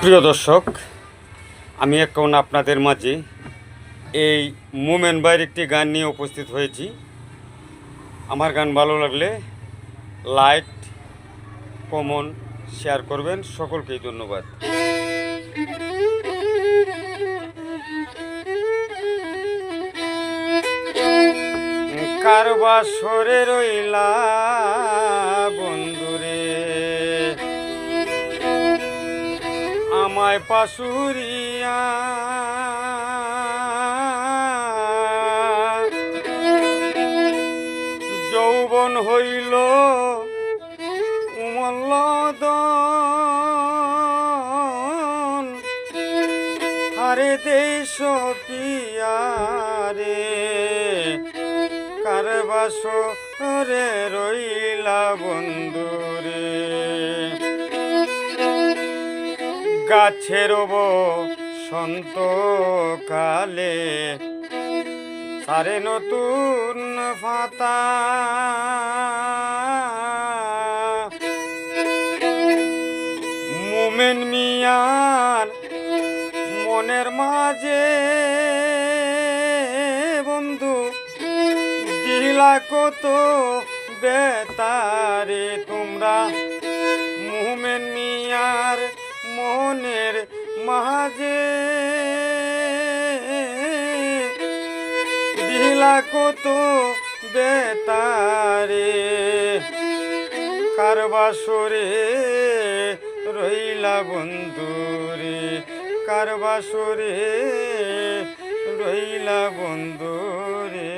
প্রিয় দর্শক, আমি এখন আপনাদের মাঝে এই মোমেন ভাইয়ের একটি গান নিয়ে উপস্থিত হয়েছি। আমার গান ভালো লাগলে লাইক, কমেন্ট, শেয়ার করবেন। সকলকেই ধন্যবাদ। কার বাসরে রইলা বন্ধুরে, আমায় পাশুরিয়া, যৌবন হইল উমল্লদন, হারে দেশ পিয়ারে, কার বাসরে রইলা বন্ধুরে। গাছের বসন্ত কালে সারে নতুন পাতা, মোমেন মিয়ার মনের মাঝে বন্ধু দিলা কত বেতারে তোমরা। মোমেন মিয়ার মনের মাঝে দিলা কত বেতারে, কার বাসরে রইলা বন্ধুরে, কার বাসরে রইলা বন্ধুরে।